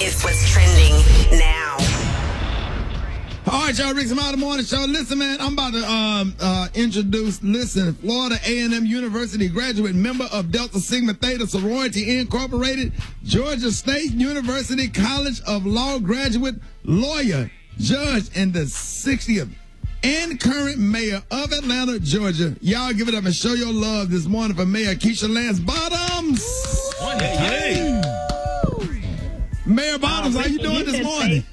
It's what's trending now. All right, y'all, Rickey Smiley Morning Show. Listen, man, I'm about to introduce, Florida A&M University graduate, member of Delta Sigma Theta Sorority Incorporated, Georgia State University College of Law graduate, lawyer, judge, and the 60th and current mayor of Atlanta, Georgia. Y'all give it up and show your love this morning for Mayor Keisha Lance Bottoms. Yay. Mayor Bottoms, how you doing this morning?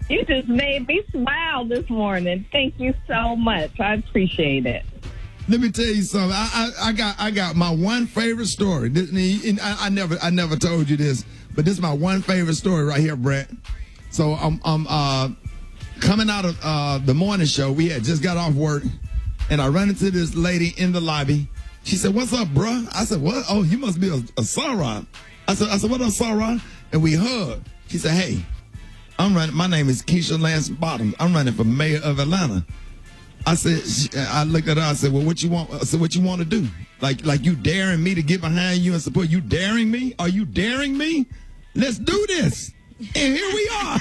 You just made me smile this morning. Thank you so much. I appreciate it. Let me tell you something. I got my one favorite story. I never told you this, but this is my one favorite story right here, Brett. So I'm coming out of the morning show. We had just got off work, and I run into this lady in the lobby. She said, "What's up, bruh?" I said, "What? Oh, you must be a Sauron." I said, "What up, Sauron?" And we hugged. She said, "Hey, my name is Keisha Lance Bottoms. I'm running for mayor of Atlanta." I said, I looked at her, I said, "Well, what you want?" I said, "What you want to do? Like you daring me to get behind you and support you? Daring me? Are you daring me? Let's do this." And here we are.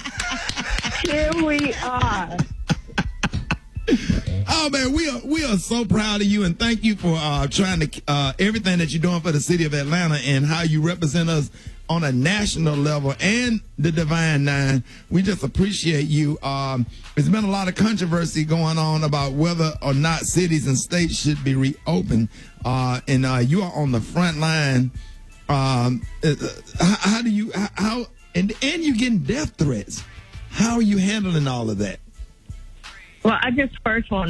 Here we are. Oh man, we are so proud of you, and thank you for trying to everything that you're doing for the city of Atlanta and how you represent us on a national level and the Divine Nine. We just appreciate you. There's been a lot of controversy going on about whether or not cities and states should be reopened, and you are on the front line. How you getting death threats? How are you handling all of that? Well, I just always want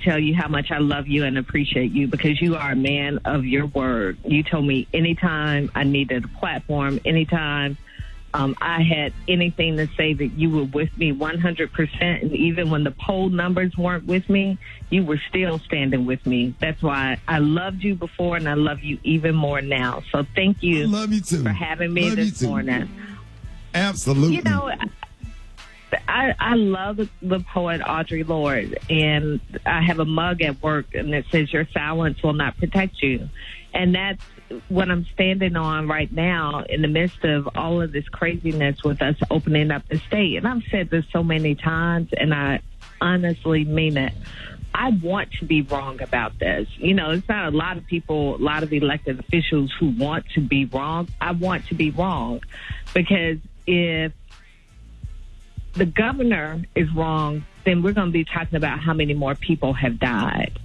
to tell you how much I love you and appreciate you, because you are a man of your word. You told me anytime I needed a platform, anytime I had anything to say, that you were with me 100%. And even when the poll numbers weren't with me, you were still standing with me. That's why I loved you before, and I love you even more now. So thank you, I love you too. For having me this morning. Absolutely. You know, I love the poet Audre Lorde, and I have a mug at work, and it says, "Your silence will not protect you." And that's what I'm standing on right now in the midst of all of this craziness with us opening up the state. And I've said this so many times, and I honestly mean it. I want to be wrong about this. You know, it's not a lot of people, a lot of elected officials who want to be wrong. I want to be wrong, because if the governor is wrong, then we're going to be talking about how many more people have died.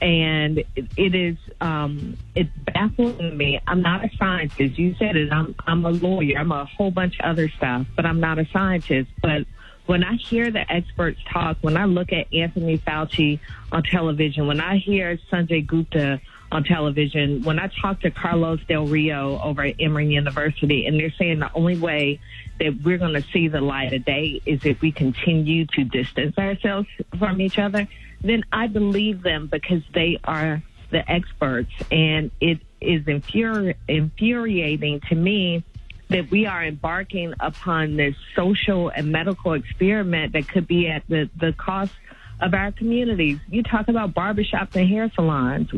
And it is, it's baffling me. I'm not a scientist. You said it. I'm a lawyer. I'm a whole bunch of other stuff, but I'm not a scientist. But when I hear the experts talk, when I look at Anthony Fauci on television, when I hear Sanjay Gupta on television, when I talk to Carlos Del Rio over at Emory University, and they're saying the only way that we're going to see the light of day is if we continue to distance ourselves from each other, then I believe them, because they are the experts. And it is infuriating to me that we are embarking upon this social and medical experiment that could be at the cost of our communities. You talk about barbershops and hair salons.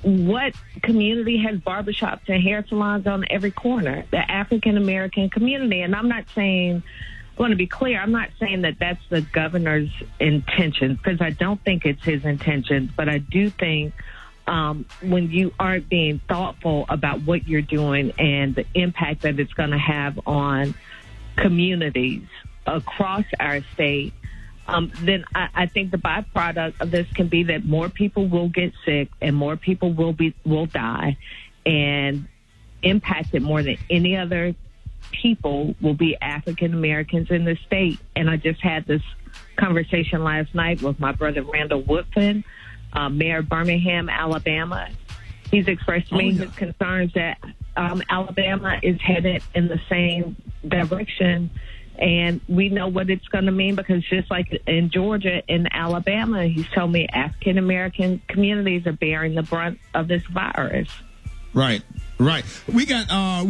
What community has barbershops and hair salons on every corner? The African American community. And I'm not saying, I want to be clear, I'm not saying that that's the governor's intention, because I don't think it's his intention. But I do think when you aren't being thoughtful about what you're doing and the impact that it's going to have on communities across our state, then I think the byproduct of this can be that more people will get sick and more people will die, and impacted more than any other people will be African Americans in the state. And I just had this conversation last night with my brother Randall Woodfin, Mayor of Birmingham, Alabama. He's expressed to me his concerns that Alabama is headed in the same direction. And we know what it's going to mean, because just like in Georgia and Alabama, he's told me African-American communities are bearing the brunt of this virus. Right. Right. We're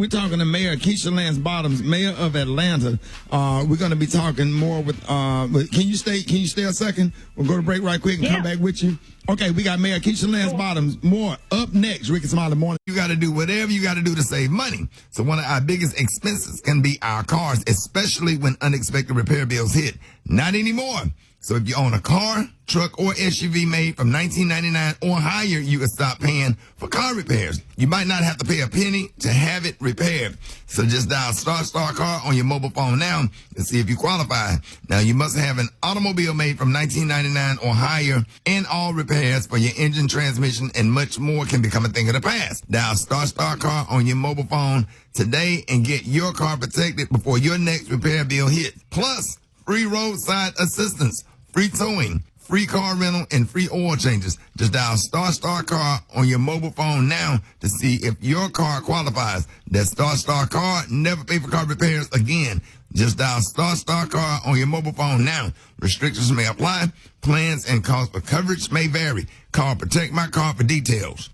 talking to Mayor Keisha Lance Bottoms, Mayor of Atlanta. We're going to be talking more with, can you stay a second? We'll go to break right quick and come back with you. Okay, we got Mayor Keisha Lance Bottoms. More up next. Rickey Smiley Morning. You got to do whatever you got to do to save money. So one of our biggest expenses can be our cars, especially when unexpected repair bills hit. Not anymore. So if you own a car, truck, or SUV made from $19.99 or higher, you can stop paying for car repairs. You might not have to pay a penny to have it repaired. So just dial Star Car on your mobile phone now to see if you qualify. Now, you must have an automobile made from $19.99 or higher, and all repairs for your engine, transmission, and much more can become a thing of the past. Dial Star Car on your mobile phone today and get your car protected before your next repair bill hits. Plus, free roadside assistance, free towing, free car rental, and free oil changes. Just dial Star Car on your mobile phone now to see if your car qualifies. That's Star Car. Never pay for car repairs again. Just dial Star Car on your mobile phone now. Restrictions may apply. Plans and cost for coverage may vary. Call Protect My Car for details.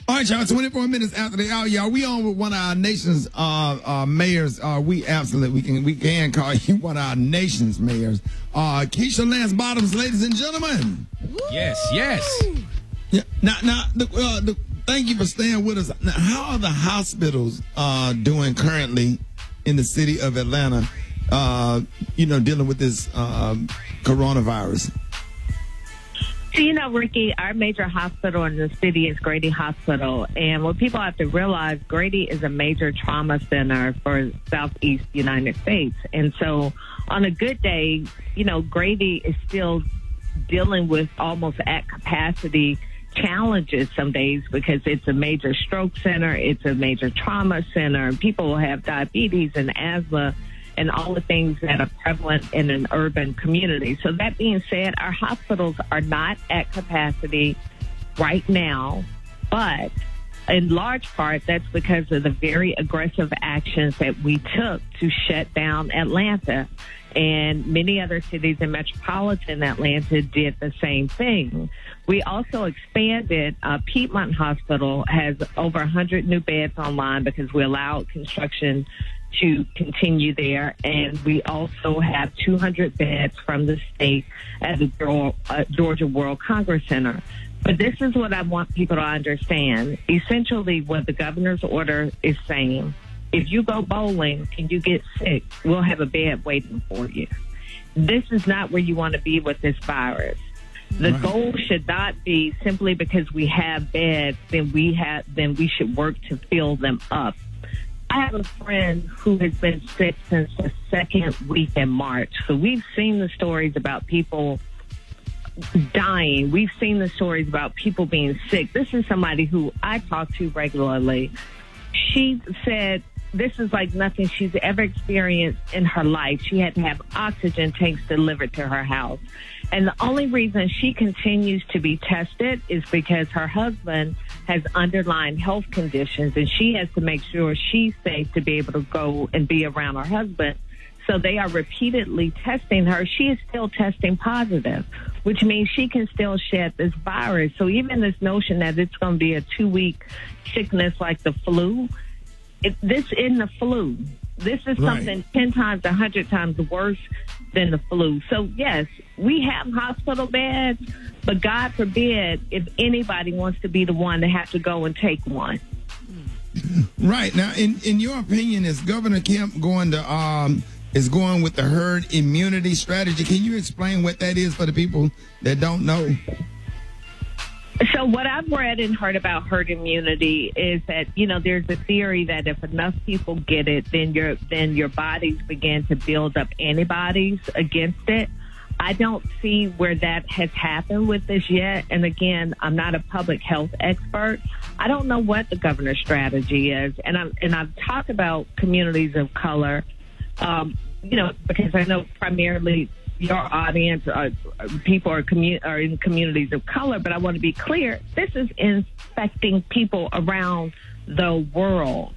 All right, y'all, 24 minutes after the hour, y'all. We on with one of our nation's mayors. We can call you one of our nation's mayors. Keisha Lance Bottoms, ladies and gentlemen. Yes. Yeah. Now, thank you for staying with us. Now, how are the hospitals doing currently in the city of Atlanta, dealing with this coronavirus? So, Ricky, our major hospital in the city is Grady Hospital. And what people have to realize, Grady is a major trauma center for Southeast United States. And so on a good day, Grady is still dealing with almost at capacity challenges some days because it's a major stroke center. It's a major trauma center. People will have diabetes and asthma and all the things that are prevalent in an urban community. So that being said, our hospitals are not at capacity right now, but in large part, that's because of the very aggressive actions that we took to shut down Atlanta. And many other cities in metropolitan Atlanta did the same thing. We also expanded. Piedmont Hospital has over 100 new beds online because we allowed construction to continue there. And we also have 200 beds from the state at the Georgia World Congress Center. But this is what I want people to understand. Essentially, what the governor's order is saying, if you go bowling and you get sick, we'll have a bed waiting for you. This is not where you want to be with this virus. The goal should not be simply because we have beds, then we should work to fill them up. I have a friend who has been sick since the second week in March. So we've seen the stories about people dying. We've seen the stories about people being sick. This is somebody who I talk to regularly. She said this is like nothing she's ever experienced in her life. She had to have oxygen tanks delivered to her house. And the only reason she continues to be tested is because her husband has underlying health conditions, and she has to make sure she's safe to be able to go and be around her husband. So they are repeatedly testing her. She is still testing positive, which means she can still shed this virus. So even this notion that it's going to be a 2-week sickness like the flu, this isn't the flu. This is something 10 times, 100 times worse than the flu. So, yes, we have hospital beds, but God forbid if anybody wants to be the one to have to go and take one. Right. Now, in your opinion, is Governor Kemp going with the herd immunity strategy? Can you explain what that is for the people that don't know? So what I've read and heard about herd immunity is that, there's a theory that if enough people get it, then your bodies begin to build up antibodies against it. I don't see where that has happened with this yet. And again, I'm not a public health expert. I don't know what the governor's strategy is. And I've talked about communities of color, because I know primarily your audience people are in communities of color, but I want to be clear, this is infecting people around the world.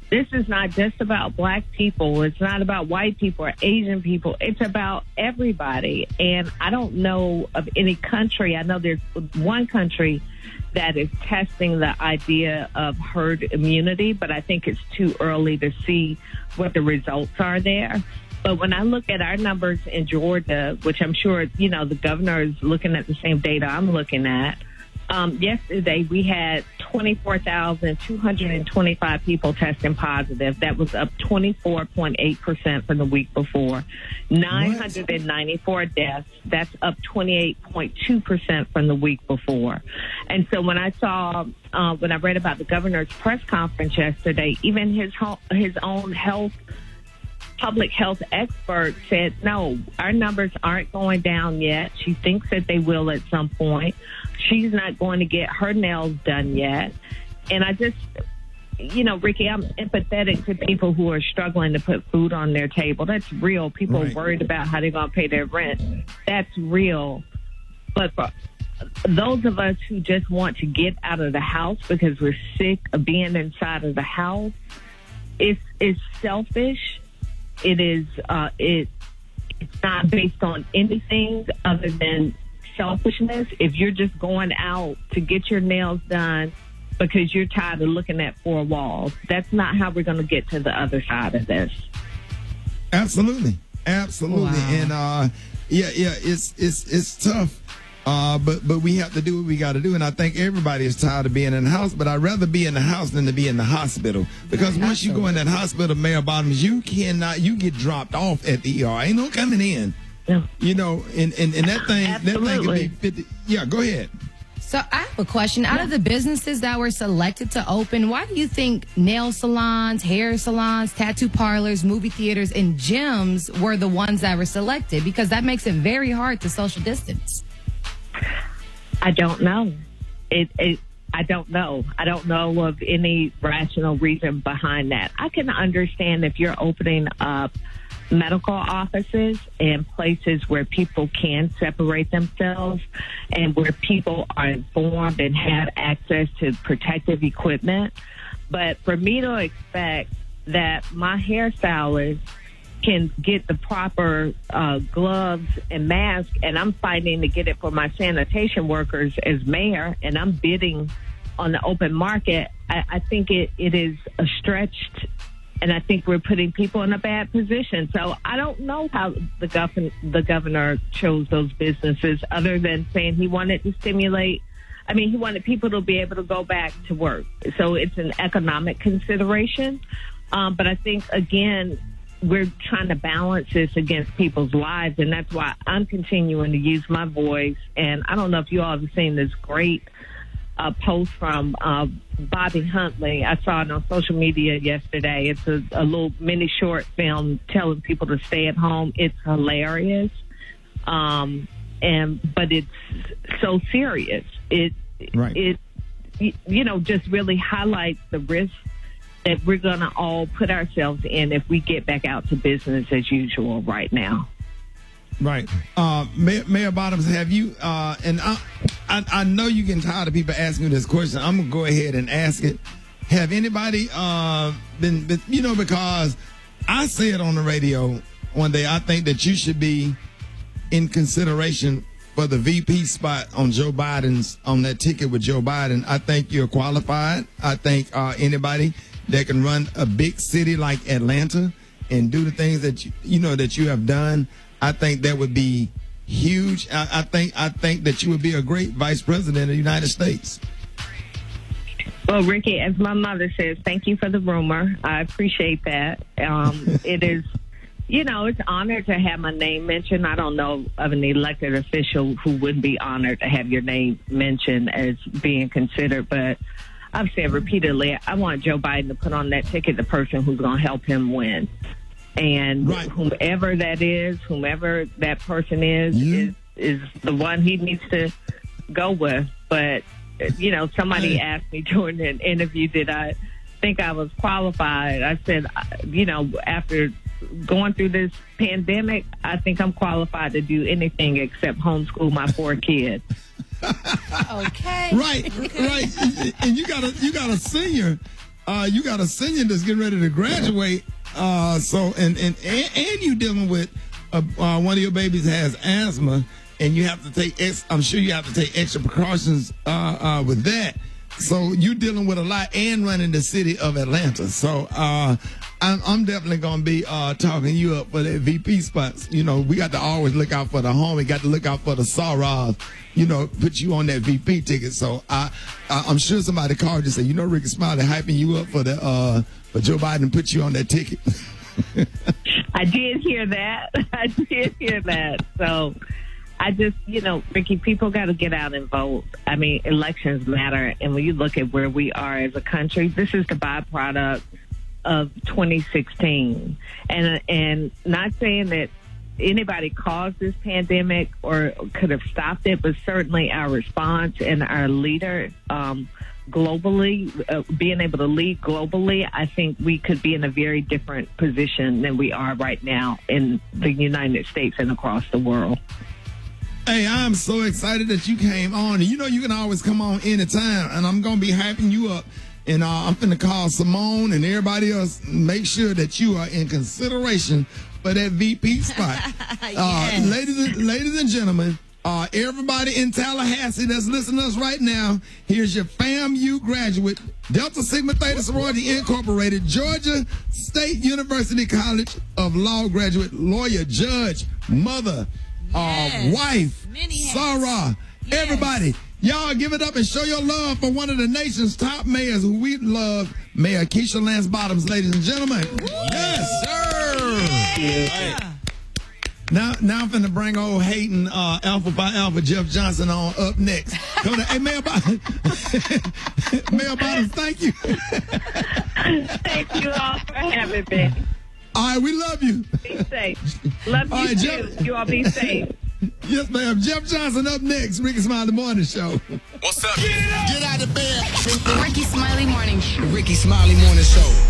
this is not just about black people. It's not about white people or Asian people. It's about everybody. And I don't know of any country. I know there's one country that is testing the idea of herd immunity, but I think it's too early to see what the results are there. But when I look at our numbers in Georgia, which I'm sure, the governor is looking at the same data I'm looking at, yesterday we had 24,225 people testing positive. That was up 24.8% from the week before. 994 deaths. That's up 28.2% from the week before. And so when I read about the governor's press conference yesterday, even his own public health expert said, no, our numbers aren't going down yet. She thinks that they will at some point. She's not going to get her nails done yet. And I just, Rickey, I'm empathetic to people who are struggling to put food on their table. That's real. People are worried about how they're going to pay their rent. That's real. But for those of us who just want to get out of the house because we're sick of being inside of the house, it's selfish. It is. It's not based on anything other than selfishness. If you're just going out to get your nails done because you're tired of looking at four walls, that's not how we're going to get to the other side of this. Absolutely. Wow. And it's tough. But we have to do what we got to do, and I think everybody is tired of being in the house. But I'd rather be in the house than to be in the hospital, because once you go in that hospital, Mayor Bottoms, you get dropped off at the ER. Ain't no coming in. Yeah. And that thing can be 50. Yeah, go ahead. So I have a question. Out of the businesses that were selected to open, why do you think nail salons, hair salons, tattoo parlors, movie theaters, and gyms were the ones that were selected? Because that makes it very hard to social distance. I don't know. I don't know. I don't know of any rational reason behind that. I can understand if you're opening up medical offices and places where people can separate themselves and where people are informed and have access to protective equipment. But for me to expect that my hairstylist can get the proper gloves and mask, and I'm fighting to get it for my sanitation workers as mayor, and I'm bidding on the open market, I think it is a stretched, and I think we're putting people in a bad position. So I don't know how the governor chose those businesses, other than saying he wanted to stimulate. I mean, he wanted people to be able to go back to work. So it's an economic consideration. But I think, again, we're trying to balance this against people's lives, and that's why I'm continuing to use my voice. And I don't know if you all have seen this great post from Bobby Huntley. I saw it on social media yesterday. It's a little mini short film telling people to stay at home. It's hilarious, but it's so serious. It just really highlights the risk that we're going to all put ourselves in if we get back out to business as usual right now. Right. Mayor Bottoms, have you, and I know you're getting tired of people asking you this question. I'm going to go ahead and ask it. Have anybody been, because I said on the radio one day, I think that you should be in consideration for the VP spot on Joe Biden's, on that ticket with Joe Biden. I think you're qualified. I think anybody that can run a big city like Atlanta and do the things that you have done, I think that would be huge. I think that you would be a great vice president of the United States. Well, Rickey, as my mother says, thank you for the rumor. I appreciate that. It is, it's honored to have my name mentioned. I don't know of an elected official who wouldn't be honored to have your name mentioned as being considered, but I've said repeatedly, I want Joe Biden to put on that ticket the person who's going to help him win. And whomever that person is the one he needs to go with. But, somebody asked me during an interview, did I think I was qualified? I said, after going through this pandemic, I think I'm qualified to do anything except homeschool my 4 kids. Okay. Right. And you got a senior you got a senior that's getting ready to graduate. So and you dealing with one of your babies has asthma, and you have to take. I'm sure you have to take extra precautions with that. So you're dealing with a lot and running the city of Atlanta. So I'm definitely going to be talking you up for that VP spots. You know, we got to always look out for the homie, got to look out for the sorrows, you know, put you on that VP ticket. So I'm sure somebody called you and said, you know, Rickey Smiley hyping you up for Joe Biden put you on that ticket. I did hear that. So I just, you know, Ricky, people got to get out and vote. I mean, elections matter. And when you look at where we are as a country, this is the byproduct of 2016. And not saying that anybody caused this pandemic or could have stopped it, but certainly our response and our leader globally, being able to lead globally, I think we could be in a very different position than we are right now in the United States and across the world. Hey, I'm so excited that you came on. And you know you can always come on anytime, and I'm going to be hyping you up. And I'm going to call Simone and everybody else, make sure that you are in consideration for that VP spot. Yes. Ladies and gentlemen, everybody in Tallahassee that's listening to us right now, here's your FAMU graduate, Delta Sigma Theta Sorority Incorporated, Georgia State University College of Law graduate, lawyer, judge, mother, wife, Sarah, everybody. Y'all give it up and show your love for one of the nation's top mayors who we love, Mayor Keisha Lance Bottoms, ladies and gentlemen. Yes, sir. Yeah. Now I'm finna bring old hating Alpha by Alpha Jeff Johnson on up next. Come on, hey, Mayor Bottoms. Mayor Bottoms, thank you. Thank you all for having me. All right, we love you. Be safe. Love you All right, too. Jeff. You all be safe. Yes, ma'am. Jeff Johnson up next. Rickey Smiley Morning Show. What's up? Get out of bed. Rickey Smiley Morning Show. The Rickey Smiley Morning Show.